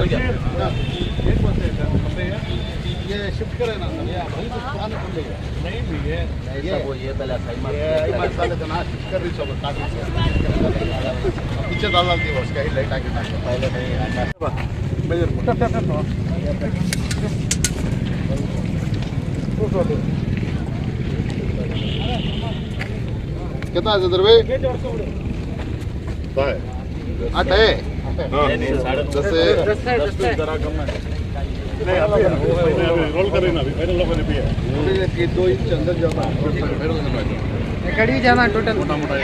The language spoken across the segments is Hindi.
गया एक बोलते हैं ये शिफ्ट करे ना ये वहीं से पुराने खुले नहीं भी है ये वो ये पहले ये मसाले का ना शिफ्ट कर रही सब पीछे डाल दी वो उसका ही लाइट आके पहले नहीं कितना है सदर भाई 8 है रोल कर रही ना अभी फाइनल लोगों ने भी है 2 इंच अंदर जाना कड़ी जाना टोटल मोटा मोटा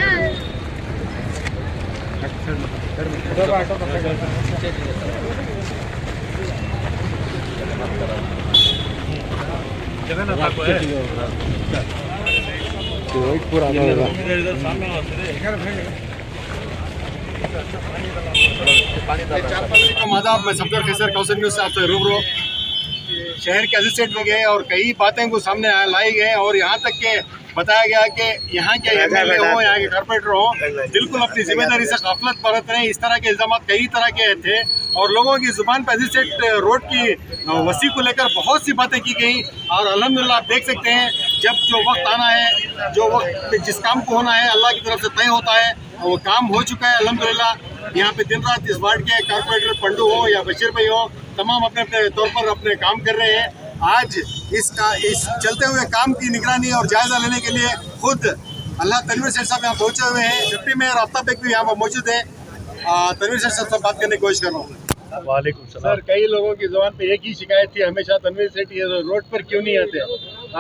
मैं सफदर खैसर कौसर न्यूज़ से आपसे रूबरू शहर के एजिस्टेट में गए और कई बातें को सामने लाई गए और यहाँ तक के बताया गया कि यहाँ के एमएलए हो यहाँ के कॉर्पोरेटर हो बिल्कुल अपनी जिम्मेदारी से गफलत बरत रहे हैं। इस तरह के इल्जाम कई तरह के थे और लोगों की जुबान पर एजिस्टेट रोड की वसी को लेकर बहुत सी बातें की गई और अल्हम्दुलिल्लाह आप देख सकते हैं जब जो वक्त आना है जो वक्त जिस काम को होना है अल्लाह की तरफ से तय होता है और वो काम हो चुका है अल्हम्दुलिल्लाह। यहाँ पे दिन रात इस वार्ड के कॉर्पोरेटर पंडू हो या बशीर भाई हो तमाम अपने अपने तौर पर अपने काम कर रहे हैं। आज इस चलते हुए काम की निगरानी और जायजा लेने के लिए खुद अल्लाह तनवीर सेठ साहब यहाँ पहुँचे हुए हैं। डिप्टी मेयर आफ्ताब बेग भी यहाँ पर मौजूद है। तनवीर सेठ साहब से बात करने की कोशिश कर रहा हूँ। वालेकुम सलाम। सर कई लोगों की जुबान पे एक ही शिकायत थी हमेशा तनवीर सेठ ये रोड पर क्यों नहीं आते।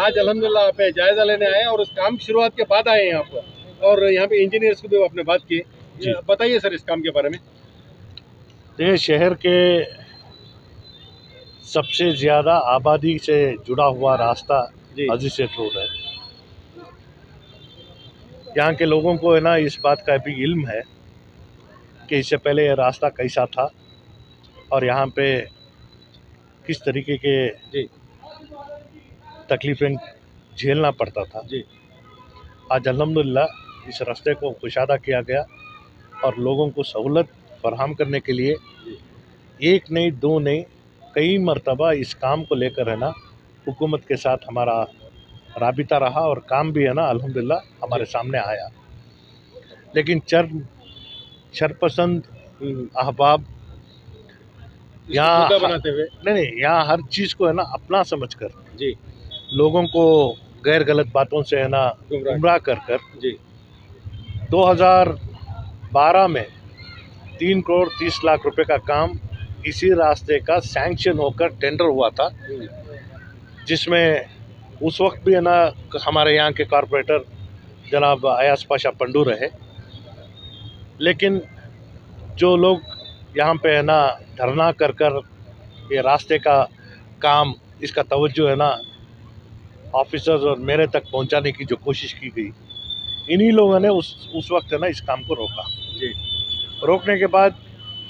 आज अल्हम्दुलिल्लाह आप जायजा लेने आए और उस काम की शुरुआत के बाद आए यहाँ पर और यहाँ पे इंजीनियर्स को भी आपने बात की। बताइए सर इस काम के बारे में। ये शहर के सबसे ज़्यादा आबादी से जुड़ा हुआ रास्ता अजीसेट रोड है। यहाँ के लोगों को है ना इस बात का भी इल्म है कि इससे पहले ये रास्ता कैसा था और यहाँ पे किस तरीके के तकलीफ़ें झेलना पड़ता था। आज अल्हम्दुलिल्लाह इस रास्ते को कुशादा किया गया और लोगों को सहूलत फराहम करने के लिए एक नहीं दो नहीं कई मरतबा इस काम को लेकर है ना हुकूमत के साथ हमारा राबिता रहा और काम भी है ना अल्हम्दुलिल्लाह हमारे सामने आया। लेकिन शरपसंद अहबाब यहाँ बनाते हुए नहीं यहाँ हर चीज़ को है ना अपना समझकर लोगों को गैर गलत बातों से है ना गुमराह कर 2012 में 3 करोड़ 30 लाख रुपए का काम इसी रास्ते का सैंक्शन होकर टेंडर हुआ था, जिसमें उस वक्त भी है ना हमारे यहाँ के कॉरपोरेटर जनाब अयाज पाशा पंडू रहे। लेकिन जो लोग यहाँ पे है ना धरना कर ये रास्ते का काम इसका तवज्जो है ना ऑफिसर्स और मेरे तक पहुँचाने की जो कोशिश की गई, इन्हीं लोगों ने उस वक्त है ना इस काम को रोका। रोकने के बाद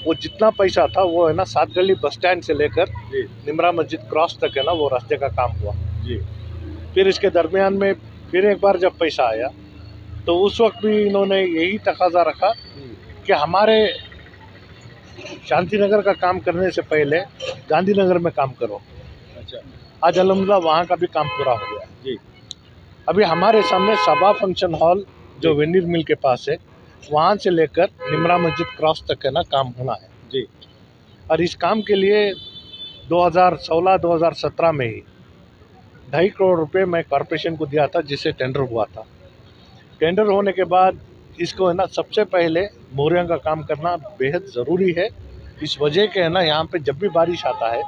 वो जितना पैसा था वो है ना 7 गली बस स्टैंड से लेकर निमरा मस्जिद क्रॉस तक है ना वो रास्ते का काम हुआ। फिर इसके दरमियान में फिर एक बार जब पैसा आया तो उस वक्त भी इन्होंने यही तकाजा रखा कि हमारे शांति नगर का काम करने से पहले गांधीनगर में काम करो। आज अल्हम्दुलिल्लाह वहाँ का भी काम पूरा हो गया। अभी हमारे सामने सभा फंक्शन हॉल जो वेंडीर मिल के पास है वहाँ से लेकर निमरा मस्जिद क्रॉस तक है ना काम होना है। और इस काम के लिए 2016-2017 में ही 2.5 करोड़ रुपए मैं कॉरपोरेशन को दिया था, जिससे टेंडर हुआ था। टेंडर होने के बाद इसको है ना सबसे पहले मोरियों का काम करना बेहद ज़रूरी है। इस वजह के है ना यहाँ पे जब भी बारिश आता है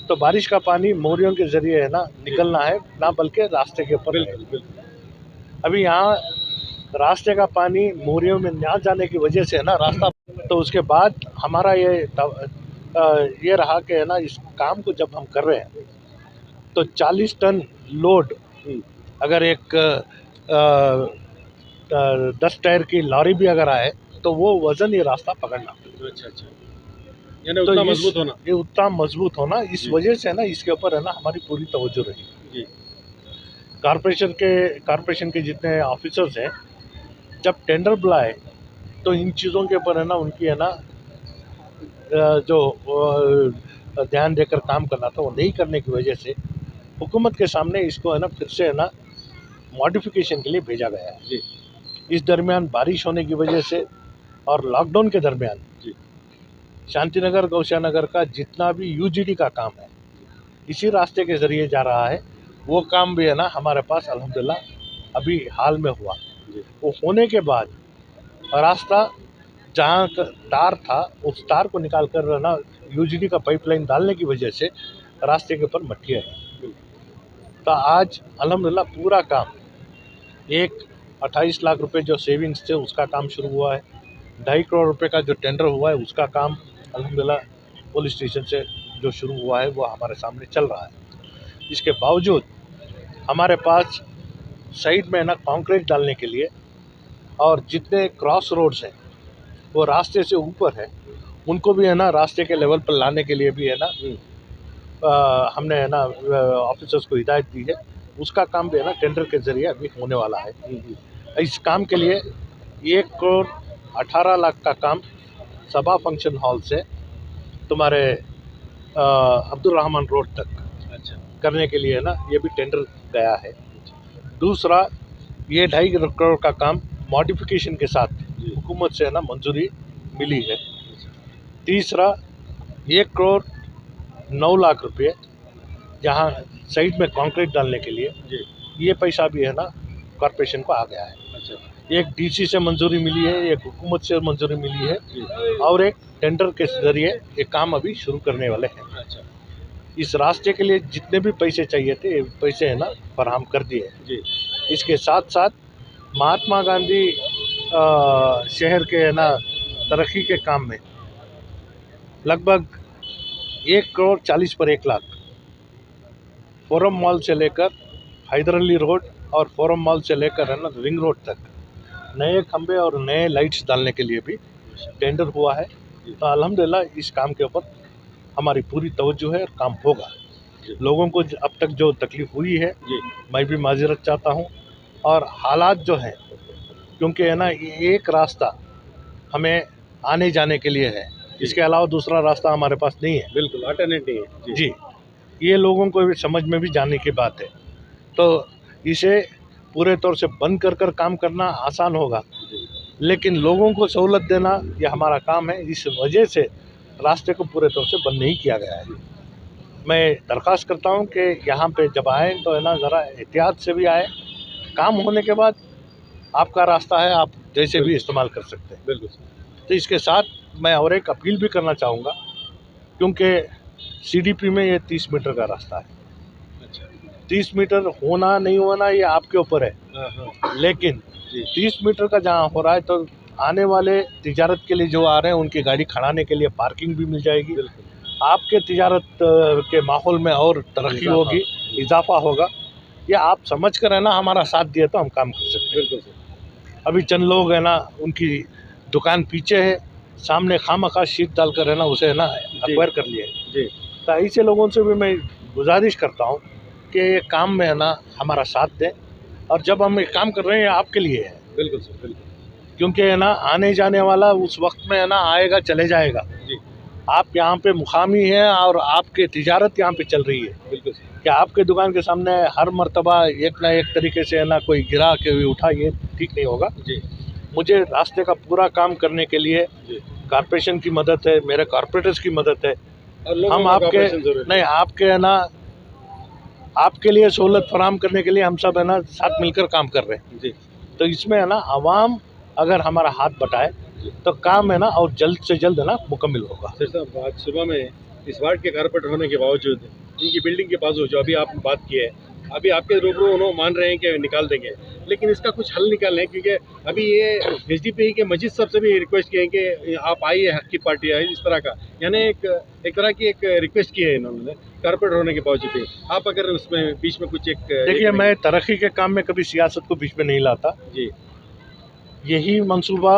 तो बारिश का पानी मोरियों के ज़रिए है ना निकलना है, ना बल्कि रास्ते के ऊपर। अभी यहाँ रास्ते का पानी मोरियों में ना जाने की वजह से है ना रास्ता, तो उसके बाद हमारा ये रहा कि है ना इस काम को जब हम कर रहे हैं तो 40 टन लोड अगर एक 10 टायर की लॉरी भी अगर आए तो वो वज़न ये रास्ता पकड़ना। यानी उतना मजबूत होना, ये उतना मजबूत होना, इस वजह से है ना इसके ऊपर है ना हमारी पूरी तवज्जो रही। कॉरपोरेशन के जितने ऑफिसर्स हैं जब टेंडर बुलाए तो इन चीज़ों के ऊपर है ना उनकी है ना जो ध्यान देकर काम करना था वो नहीं करने की वजह से हुकूमत के सामने इसको है ना फिर से है ना मॉडिफिकेशन के लिए भेजा गया है जी। इस दरमियान बारिश होने की वजह से और लॉकडाउन के दरमियान जी। शांतिनगर गौशानगर का जितना भी यूजीडी का काम है इसी रास्ते के ज़रिए जा रहा है। वो काम भी है ना हमारे पास अल्हम्दुलिल्लाह अभी हाल में हुआ। वो होने के बाद रास्ता जहाँ तार था उस तार को निकाल कर ना यूजीडी का पाइपलाइन डालने की वजह से रास्ते के ऊपर मट्टियाँ हैं। तो आज अल्हम्दुलिल्लाह पूरा काम 28 लाख रुपए जो सेविंग्स थे उसका काम शुरू हुआ है। 2.5 करोड़ रुपए का जो टेंडर हुआ है उसका काम अल्हम्दुलिल्लाह पुलिस स्टेशन से जो शुरू हुआ है वो हमारे सामने चल रहा है। इसके बावजूद हमारे पास साइड में ना कंक्रीट डालने के लिए और जितने क्रॉस रोड्स हैं वो रास्ते से ऊपर है उनको भी है ना रास्ते के लेवल पर लाने के लिए भी है ना हमने है ना ऑफिसर्स को हिदायत दी है। उसका काम भी है ना टेंडर के ज़रिए अभी होने वाला है। इस काम के लिए 1 करोड़ 18 लाख का काम सभा फंक्शन हॉल से तुम्हारे अब्दुल रहमान रोड तक करने के लिए है ना ये भी टेंडर गया है। दूसरा ये 2.5 करोड़ का काम मॉडिफिकेशन के साथ हुकूमत से है ना मंजूरी मिली है। तीसरा 1 करोड़ 9 लाख रुपये जहाँ साइड में कंक्रीट डालने के लिए ये पैसा भी है ना कॉर्पोरेशन को आ गया है। एक डीसी से मंजूरी मिली है, एक हुकूमत से मंजूरी मिली है और एक टेंडर के ज़रिए ये काम अभी शुरू करने वाले हैं। इस रास्ते के लिए जितने भी पैसे चाहिए थे पैसे है ना फराहम कर दिए। इसके साथ साथ महात्मा गांधी शहर के है ना तरक्की के काम में लगभग 1 करोड़ 40 पर 1 लाख फोरम मॉल से लेकर हैदर अली रोड और फोरम मॉल से लेकर है ना रिंग रोड तक नए खंबे और नए लाइट्स डालने के लिए भी टेंडर हुआ है। तो अल्हम्दुलिल्लाह इस काम के ऊपर हमारी पूरी तवज्जो है और काम होगा। लोगों को अब तक जो तकलीफ़ हुई है मैं भी माज़रत चाहता हूँ। और हालात जो हैं क्योंकि है ना एक रास्ता हमें आने जाने के लिए है, इसके अलावा दूसरा रास्ता हमारे पास नहीं है। बिल्कुल अल्टरनेटिव है जी, ये लोगों को भी समझ में भी जाने की बात है। तो इसे पूरे तौर से बंद कर काम करना आसान होगा, लेकिन लोगों को सहूलत देना ये हमारा काम है। इस वजह से रास्ते को पूरे तौर से बंद नहीं किया गया है। मैं दरख्वास्त करता हूँ कि यहाँ पे जब आएँ तो है ना ज़रा एहतियात से भी आए। काम होने के बाद आपका रास्ता है, आप जैसे भी इस्तेमाल कर सकते हैं। बिल्कुल। तो इसके साथ मैं और एक अपील भी करना चाहूँगा, क्योंकि सीडीपी में ये 30 मीटर का रास्ता है। 30 मीटर होना नहीं होना ये आपके ऊपर है, लेकिन 30 मीटर का जहाँ हो रहा है तो आने वाले तिजारत के लिए जो आ रहे हैं उनकी गाड़ी खड़ाने के लिए पार्किंग भी मिल जाएगी। आपके तिजारत के माहौल में और तरक्की होगी, इजाफा होगा। ये आप समझ कर है ना हमारा साथ दिए तो हम काम कर सकते हैं। अभी चंद लोग है ना उनकी दुकान पीछे है, सामने खामखा शीट डालकर है ना उसे है ना अक्वायर कर लिए। तो ऐसे लोगों से भी मैं गुजारिश करता हूँ कि ये काम में है ना हमारा साथ दें, और जब हम ये काम कर रहे हैं आपके लिए है। बिल्कुल सर, बिल्कुल। क्योंकि है ना आने जाने वाला उस वक्त में है ना आएगा चले जाएगा। आप यहाँ पे मुकामी हैं और आपके तिजारत यहाँ पे चल रही है। बिल्कुल। कि आपके दुकान के सामने हर मर्तबा एक ना एक तरीके से है ना कोई गिरा के उठा, ये ठीक नहीं होगा। मुझे रास्ते का पूरा काम करने के लिए कॉर्पोरेशन की मदद है, मेरे कॉर्पोरेटर्स की मदद है। हम आपके नहीं आपके है ना आपके लिए सहूलत फराहम करने के लिए हम सब है ना साथ मिलकर काम कर रहे हैं। तो इसमें है ना आवाम अगर हमारा हाथ बटाए तो काम है ना और जल्द से जल्द है ना मुकम्मल होगा। सर साहब, आज सुबह में इस वार्ड के कारपेटर होने के बावजूद इनकी बिल्डिंग के पास जो अभी आपने बात की है, अभी आपके रूबरू उन्होंने मान रहे हैं कि निकाल देंगे, लेकिन इसका कुछ हल निकालना है। क्योंकि अभी ये एसडीपी के मस्जिद साहब से भी रिक्वेस्ट किए हैं कि आप आइए, हक की पार्टी है, इस तरह का यानी एक तरह की एक रिक्वेस्ट की है इन्होंने कारपोरेटर होने के बावजूद भी। आप अगर उसमें बीच में कुछ देखिए, मैं तरक्की के काम में कभी सियासत को बीच में नहीं लाता। यही मंसूबा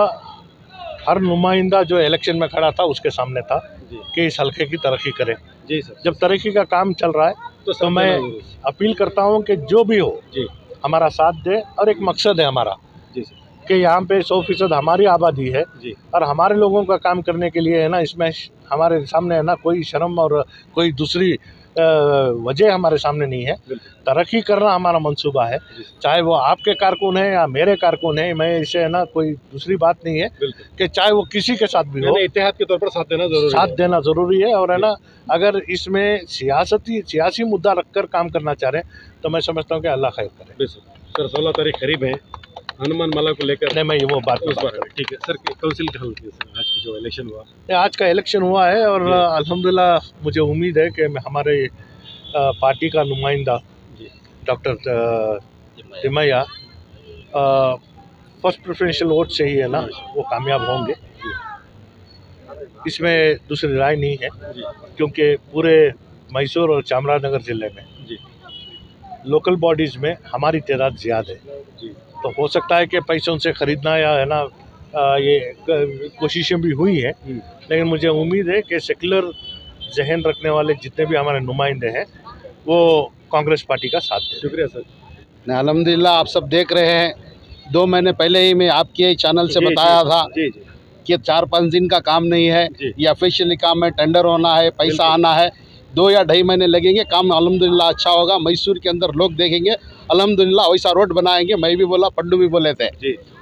हर नुमाइंदा जो इलेक्शन में खड़ा था उसके सामने था कि इस हल्के की तरक्की करें। जी सर। जब तरक्की का काम चल रहा है तो मैं अपील करता हूं कि जो भी हो हमारा साथ दे, और एक मकसद है हमारा कि यहाँ पे 100% हमारी आबादी है जी। और हमारे लोगों का काम करने के लिए है ना, इसमें हमारे सामने है ना कोई शर्म और कोई दूसरी वजह हमारे सामने नहीं है। तरक्की करना हमारा मंसूबा है, चाहे वो आपके कारकुन है या मेरे कारकुन है। मैं इसे है ना कोई दूसरी बात नहीं है कि चाहे वो किसी के साथ भी हो, इत्तेहाद के तौर पर साथ देना जरूरी है। और है ना, अगर इसमें सियासी मुद्दा रखकर काम करना चाह रहे हैं तो मैं समझता हूँ कि अल्लाह खैर करे। सर 16 तारीख करीब है, हनुमान माला को लेकर नहीं, मैं वो बात ठीक है सर। काउंसिल का हल आज की जो इलेक्शन हुआ, आज का इलेक्शन हुआ है और अल्हम्दुलिल्लाह मुझे उम्मीद है कि हमारे पार्टी का नुमाइंदा डॉक्टर तिमैया फर्स्ट प्रेफरेंशियल वोट से ही है ना वो कामयाब होंगे। इसमें दूसरी राय नहीं है, क्योंकि पूरे मैसूर और चामराजनगर ज़िले में लोकल बॉडीज़ में हमारी तादाद ज़्यादा है, तो हो सकता है कि पैसों से ख़रीदना या है ना ये कोशिशें भी हुई हैं, लेकिन मुझे उम्मीद है कि सेकुलर जहन रखने वाले जितने भी हमारे नुमाइंदे हैं वो कांग्रेस पार्टी का साथ दें। शुक्रिया सर। अल्हम्दुलिल्लाह आप सब देख रहे हैं, 2 महीने पहले ही मैं आपके चैनल से बताया था कि 4-5 दिन का काम नहीं है, ये ऑफिशियली काम है, टेंडर होना है, पैसा आना है, 2 या 2.5 महीने लगेंगे, काम अल्हम्दुलिल्लाह अच्छा होगा। मैसूर के अंदर लोग देखेंगे अल्हम्दुलिल्लाह वैसा रोड बनाएंगे। मैं भी बोला, पड्डू भी बोले थे।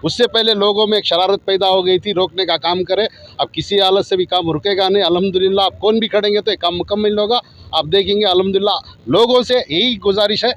उससे पहले लोगों में एक शरारत पैदा हो गई थी, रोकने का काम करे। अब किसी हालत से भी काम रुकेगा नहीं अल्हम्दुलिल्लाह। आप कौन भी खड़ेंगे तो ये काम मुकम्मल होगा। आप देखेंगे अल्हम्दुलिल्लाह। लोगों से यही गुजारिश है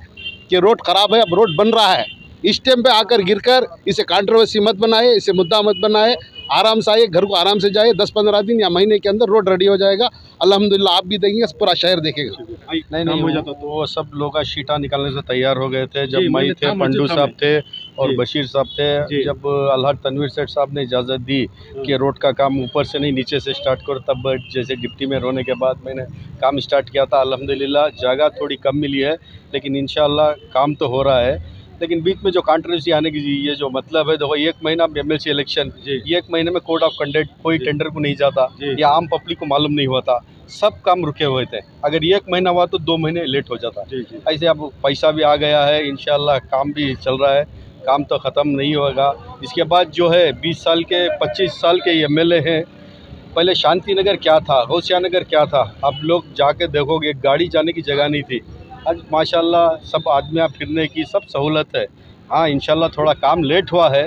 कि रोड ख़राब है, अब रोड बन रहा है, इस टाइम पे आकर गिरकर इसे कंट्रोवर्सी मत बनाए, इसे मुद्दा मत बनाए। आराम से आइए, घर को आराम से जाइए, 10-15 दिन या महीने के अंदर रोड रेडी हो जाएगा अल्हम्दुलिल्लाह। आप भी देखेंगे, पूरा शहर देखेगा। नहीं हो जाता तो वो सब लोग का शीटा निकालने से तैयार हो गए थे जब मई थे, पंडू साहब थे और बशीर साहब थे। जब अल्लाह तनवीर सेठ साहब ने इजाज़त दी कि रोड का काम ऊपर से नहीं नीचे से स्टार्ट करो, तब जैसे डिप्टी में होने के बाद मैंने काम स्टार्ट किया था। अल्हम्दुलिल्लाह जगह थोड़ी कम मिली है, लेकिन इंशाअल्लाह काम तो हो रहा है। लेकिन बीच में जो कंट्रोवर्सी आने की ये जो मतलब है, देखो 1 महीना MLC इलेक्शन, 1 महीने में कोड ऑफ कंडक्ट कोई टेंडर को नहीं जाता या आम पब्लिक को मालूम नहीं होता, सब काम रुके हुए थे। अगर 1 महीना हुआ तो 2 महीने लेट हो जाता। ऐसे अब पैसा भी आ गया है, इंशाल्लाह काम भी चल रहा है, काम तो ख़त्म नहीं होगा। इसके बाद जो है 20 साल के 25 साल के MLA हैं। पहले शांति नगर क्या था, गौसिया नगर क्या था, अब लोग जाके देखोगे गाड़ी जाने की जगह नहीं थी। आज माशाल्लाह सब आदमियाँ फिरने की सब सहूलत है। हाँ इंशाल्लाह थोड़ा काम लेट हुआ है,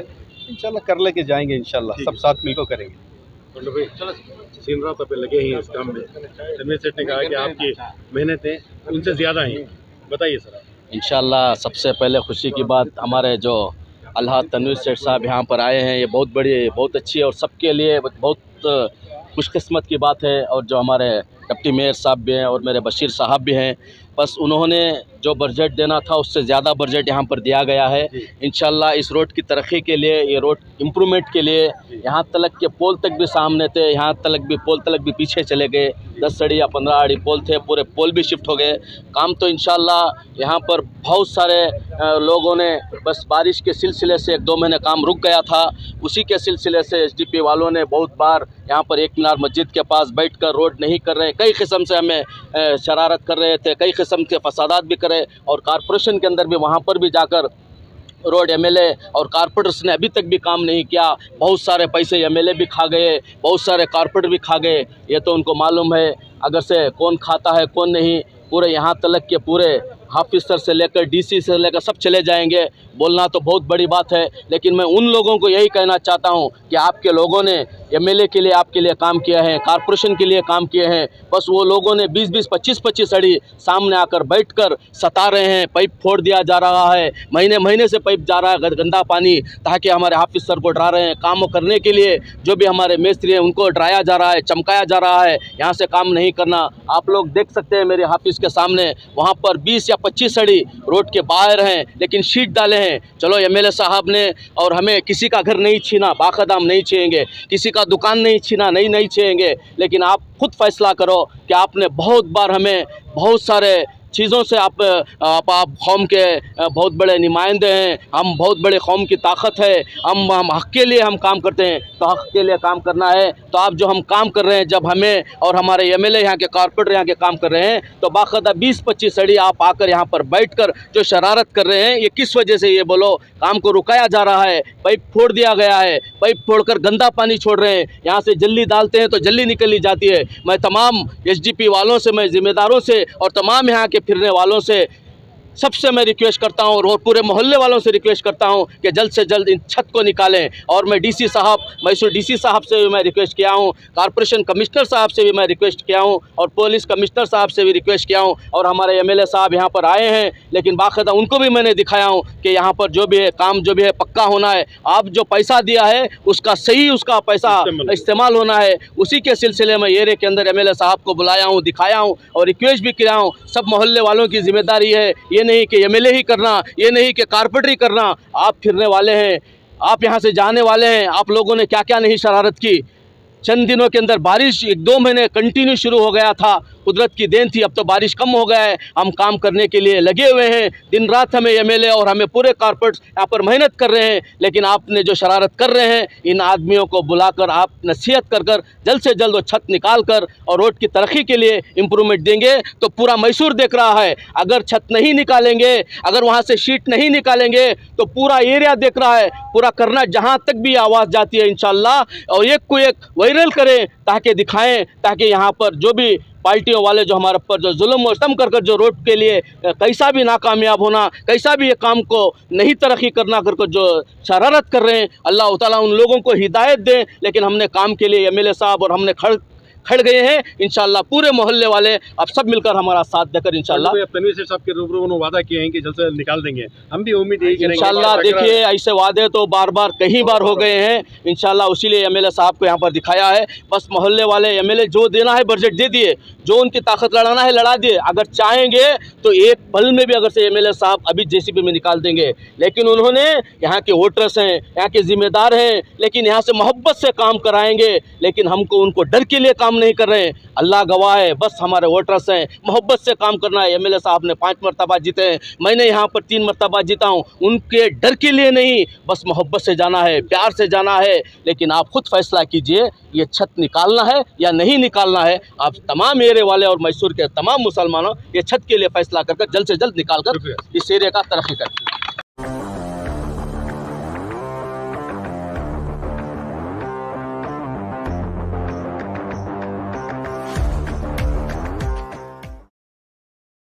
इंशाल्लाह कर लेके जाएंगे, इंशाल्लाह सब साथ मिलकर करेंगे। सीन रात पे लगे हैं इस काम में। तनवीर सेठ ने कहा कि आपकी मेहनतें उनसे ज़्यादा हैं, बताइए सर। इंशाल्लाह सबसे पहले खुशी की बात, हमारे जो अल्लाह तनवीर सेठ साहब यहाँ पर आए हैं, ये बहुत बड़ी बहुत अच्छी है और सबके लिए बहुत खुशकिस्मत की बात है। और जो हमारे डिप्टी मेयर साहब भी हैं और मेरे बशीर साहब भी हैं, बस उन्होंने जो बजट देना था उससे ज़्यादा बजट यहाँ पर दिया गया है। इंशाल्लाह इस रोड की तरक्की के लिए, ये रोड इम्प्रूवमेंट के लिए, यहाँ तलक के पोल तक भी सामने थे, यहाँ तलक भी पोल तलक भी पीछे चले गए, 10 अड़ी या 15 अड़ी पोल थे, पूरे पोल भी शिफ्ट हो गए। काम तो इंशाल्लाह यहाँ पर बहुत सारे लोगों ने, बस बारिश के सिलसिले से 1-2 महीने काम रुक गया था, उसी के सिलसिले से SDP वालों ने बहुत बार यहाँ पर एक मीनार मस्जिद के पास बैठकर रोड नहीं कर रहे, कई किस्म से हमें शरारत कर रहे थे, कई किस्म के फसादात भी करे। और कारपोरेशन के अंदर भी, वहाँ पर भी जाकर रोड MLA और कारपोरेटर्स ने अभी तक भी काम नहीं किया। बहुत सारे पैसे MLA भी खा गए, बहुत सारे कारपोरेटर भी खा गए, ये तो उनको मालूम है। अगर से कौन खाता है कौन नहीं, पूरे यहाँ तलक के पूरे हाफिज सर से लेकर DC से लेकर सब चले जाएंगे। बोलना तो बहुत बड़ी बात है, लेकिन मैं उन लोगों को यही कहना चाहता हूँ कि आपके लोगों ने MLA के लिए आपके लिए काम किया है, कारपोरेशन के लिए काम किए हैं, बस वो लोगों ने 20-20, 25-25 अड़ी सामने आकर बैठकर सता रहे हैं। पाइप फोड़ दिया जा रहा है, महीने महीने से पाइप जा रहा है गंदा पानी, ताकि हमारे हाफिज सर को डरा रहे हैं। काम करने के लिए जो भी हमारे मिस्त्री हैं उनको डराया जा रहा है, चमकाया जा रहा है, यहाँ से काम नहीं करना। आप लोग देख सकते हैं मेरे हाफिज के सामने, वहाँ पर 20 या 25 अड़ी रोड के बाहर हैं, लेकिन शीट डाले हैं। चलो MLA साहब ने, और हमें किसी का घर नहीं छीना, बाकदम नहीं छीनेंगे, किसी का दुकान नहीं छीना, नहीं छीनेंगे, लेकिन आप खुद फैसला करो कि आपने बहुत बार हमें बहुत सारे चीज़ों से आप कौम के बहुत बड़े नुमाइंदे हैं, हम बहुत बड़े कौम की ताकत है, हम हक़ के लिए हम काम करते हैं, तो हक़ के लिए काम करना है। तो आप जो हम काम कर रहे हैं, जब हमें और हमारे एमएलए यहाँ के कॉर्पोरेटर यहाँ के काम कर रहे हैं, तो बाकायदा 20-25 सड़ी आप आकर यहाँ पर बैठ कर जो शरारत कर रहे हैं, ये किस वजह से, ये बोलो। काम को रुकाया जा रहा है, पाइप फोड़ दिया गया है, पाइप फोड़कर गंदा पानी छोड़ रहे हैं, यहाँ से जल्दी डालते हैं तो जल्दी निकली जाती है। मैं तमाम एसडीपी वालों से, मैं ज़िम्मेदारों से और तमाम यहाँ के फिरने वालों से सबसे मैं रिक्वेस्ट करता हूँ और पूरे मोहल्ले वालों से रिक्वेस्ट करता हूँ कि जल्द से जल्द इन छत को निकालें। और मैं डीसी साहब, मैसूर डीसी साहब से भी मैं रिक्वेस्ट किया हूँ, कॉर्पोरेशन कमिश्नर साहब से भी मैं रिक्वेस्ट किया हूँ और पुलिस कमिश्नर साहब से भी रिक्वेस्ट किया हूँ। और हमारे एमएलए साहब यहाँ पर आए हैं, लेकिन बाकायदा उनको भी मैंने दिखाया हूँ कि यहाँ पर जो भी है काम जो भी है पक्का होना है। आप जो पैसा दिया है उसका सही उसका पैसा इस्तेमाल होना है। उसी के सिलसिले में एरिया के अंदर एमएलए साहब को बुलाया हूँ, दिखाया हूँ और रिक्वेस्ट भी किया हूँ। सब मोहल्ले वालों की जिम्मेदारी है, ये नहीं कि एमएलए ही करना, ये नहीं कि कारपोरेटर ही करना। आप फिरने वाले हैं, आप यहाँ से जाने वाले हैं, आप लोगों ने क्या क्या नहीं शरारत की। चंद दिनों के अंदर बारिश 1-2 महीने कंटिन्यू शुरू हो गया था, कुदरत की देन थी। अब तो बारिश कम हो गया है, हम काम करने के लिए लगे हुए हैं। दिन रात हमें एमएलए और हमें पूरे कारपोरेट यहाँ पर मेहनत कर रहे हैं, लेकिन आपने जो शरारत कर रहे हैं, इन आदमियों को बुलाकर आप नसीहत कर कर जल्द से जल्द वो छत निकाल कर और रोड की तरक्की के लिए इम्प्रूवमेंट देंगे तो पूरा मैसूर देख रहा है। अगर छत नहीं निकालेंगे, अगर वहाँ से शीट नहीं निकालेंगे तो पूरा एरिया देख रहा है, पूरा करना जहाँ तक भी आवाज़ जाती है इंशाल्लाह, और एक को एक वायरल करें ताकि दिखाएं, ताकि यहाँ पर जो भी पार्टियों वाले जो हमारे ऊपर जो जुल्म और सितम कर जो रोड के लिए कैसा भी नाकामयाब होना, कैसा भी ये काम को नहीं तरक्की करना कर जो शरारत कर रहे हैं, अल्लाह ताला उन लोगों को हिदायत दें। लेकिन हमने काम के लिए एमएलए साहब और हमने खड़ गए हैं। इंशाल्लाह पूरे मोहल्ले वाले अब सब मिलकर हमारा साथ देकर इंशाल्लाह तनवीर सेठ साहब के रूबरू उन्होंने वादा किए हैं कि जल्द से जल्द निकाल देंगे। हम भी उम्मीद यही करेंगे इंशाल्लाह। देखिए, ऐसे वादे तो बार बार कई बार हो गए हैं इंशाल्लाह, उसीलिए एमएलए साहब को यहाँ पर दिखाया है। बस मोहल्ले वाले एमएलए जो देना है बजट दे दिए, जो उनकी ताकत लड़ाना है लड़ा दिए। अगर चाहेंगे तो एक पल में भी अगर से एमएलए साहब अभी जेसीबी में निकाल देंगे, लेकिन उन्होंने यहाँ के वोटर्स हैं, यहाँ के जिम्मेदार हैं, लेकिन यहाँ से मोहब्बत से काम कराएंगे। लेकिन हमको उनको डर के लिए काम नहीं कर रहे हैं, अल्लाह गवाह है। बस हमारे वोटर्स हैं, मोहब्बत से काम करना है। एमएलए साहब ने 5 मरतबा जीते हैं, मैंने यहाँ पर 3 मरतबा जीता हूँ। उनके डर के लिए नहीं, बस मोहब्बत से जाना है, प्यार से जाना है। लेकिन आप खुद फैसला कीजिए, ये छत निकालना है या नहीं निकालना है। आप तमाम एरिया वाले और मैसूर के तमाम मुसलमानों ये छत के लिए फैसला करके जल्द से जल्द निकाल कर इस एरिया का तरक्की करें।